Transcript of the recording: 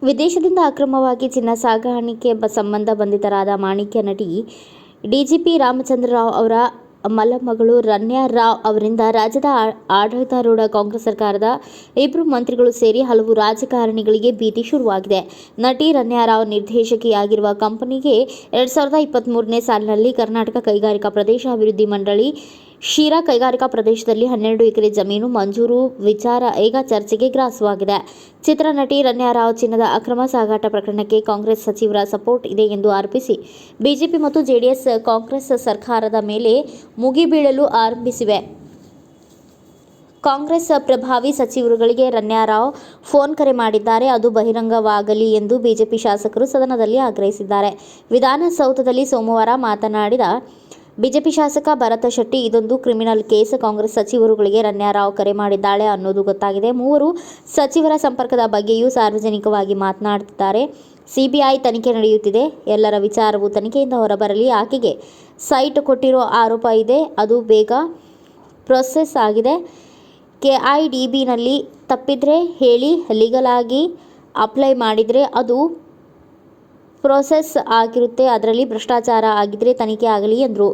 ವಿದೇಶದಿಂದ ಅಕ್ರಮವಾಗಿ ಚಿನ್ನ ಸಾಗಾಣಿಕೆ ಸಂಬಂಧ ಬಂಧಿತರಾದ ಮಾಣಿಕ್ಯ ನಟಿ ಡಿಜಿಪಿ ರಾಮಚಂದ್ರ ರಾವ್ ಅವರ ಮಲ್ಲಮಗಳು ರನ್ಯಾ ರಾವ್ ಅವರಿಂದ ರಾಜ್ಯದ ಆಡಳಿತಾರೂಢ ಕಾಂಗ್ರೆಸ್ ಸರ್ಕಾರದ ಇಬ್ಬರು ಮಂತ್ರಿಗಳು ಸೇರಿ ಹಲವು ರಾಜಕಾರಣಿಗಳಿಗೆ ಭೀತಿ ಶುರುವಾಗಿದೆ. ನಟಿ ರನ್ಯಾ ರಾವ್ ನಿರ್ದೇಶಕಿಯಾಗಿರುವ ಕಂಪನಿಗೆ 2023ನೇ ಸಾಲಿನಲ್ಲಿ ಕರ್ನಾಟಕ ಕೈಗಾರಿಕಾ ಪ್ರದೇಶ ಅಭಿವೃದ್ಧಿ ಮಂಡಳಿ ಶಿರಾ ಕೈಗಾರಿಕಾ ಪ್ರದೇಶದಲ್ಲಿ 12 ಎಕರೆ ಜಮೀನು ಮಂಜೂರು ವಿಚಾರ ಈಗ ಚರ್ಚೆಗೆ ಗ್ರಾಸವಾಗಿದೆ. ಚಿತ್ರನಟಿ ರನ್ಯಾ ರಾವ್ ಚಿನ್ನದ ಅಕ್ರಮ ಸಾಗಾಟ ಪ್ರಕರಣಕ್ಕೆ ಕಾಂಗ್ರೆಸ್ ಸಚಿವರ ಸಪೋರ್ಟ್ ಇದೆ ಎಂದು ಆರೋಪಿಸಿ ಬಿಜೆಪಿ ಮತ್ತು ಜೆಡಿಎಸ್ ಕಾಂಗ್ರೆಸ್ ಸರ್ಕಾರದ ಮೇಲೆ ಮುಗಿಬೀಳಲು ಆರಂಭಿಸಿವೆ. ಕಾಂಗ್ರೆಸ್ ಪ್ರಭಾವಿ ಸಚಿವರುಗಳಿಗೆ ರನ್ಯಾ ರಾವ್ ಫೋನ್ ಕರೆ ಮಾಡಿದ್ದಾರೆ, ಅದು ಬಹಿರಂಗವಾಗಲಿ ಎಂದು ಬಿಜೆಪಿ ಶಾಸಕರು ಸದನದಲ್ಲಿ ಆಗ್ರಹಿಸಿದ್ದಾರೆ. ವಿಧಾನಸೌಧದಲ್ಲಿ ಸೋಮವಾರ ಮಾತನಾಡಿದ ಬಿಜೆಪಿ ಶಾಸಕ ಭರತ್ ಶೆಟ್ಟಿ, ಇದೊಂದು ಕ್ರಿಮಿನಲ್ ಕೇಸ್. ಕಾಂಗ್ರೆಸ್ ಸಚಿವರುಗಳಿಗೆ ರನ್ಯಾ ರಾವ್ ಕರೆ ಮಾಡಿದ್ದಾಳೆ ಅನ್ನೋದು ಗೊತ್ತಾಗಿದೆ. ಮೂವರು ಸಚಿವರ ಸಂಪರ್ಕದ ಬಗ್ಗೆಯೂ ಸಾರ್ವಜನಿಕವಾಗಿ ಮಾತನಾಡುತ್ತಿದ್ದಾರೆ. ಸಿಬಿಐ ತನಿಖೆ ನಡೆಯುತ್ತಿದೆ. ಎಲ್ಲರ ವಿಚಾರವು ತನಿಖೆಯಿಂದ ಹೊರಬರಲಿ. ಆಕೆಗೆ ಸೈಟ್ ಕೊಟ್ಟಿರೋ ಆರೋಪ ಇದೆ, ಅದು ಬೇಗ ಪ್ರೊಸೆಸ್ ಆಗಿದೆ. ಕೆಐಡಿಬಿನಲ್ಲಿ ತಪ್ಪಿದ್ರೆ ಹೇಳಿ, ಲೀಗಲ್ ಆಗಿ ಅಪ್ಲೈ ಮಾಡಿದರೆ ಅದು ಪ್ರೊಸೆಸ್ ಆಗಿರುತ್ತೆ. ಅದರಲ್ಲಿ ಭ್ರಷ್ಟಾಚಾರ ಆಗಿದ್ರೆ ತನಿಖೆ ಆಗಲಿ ಎಂದರು.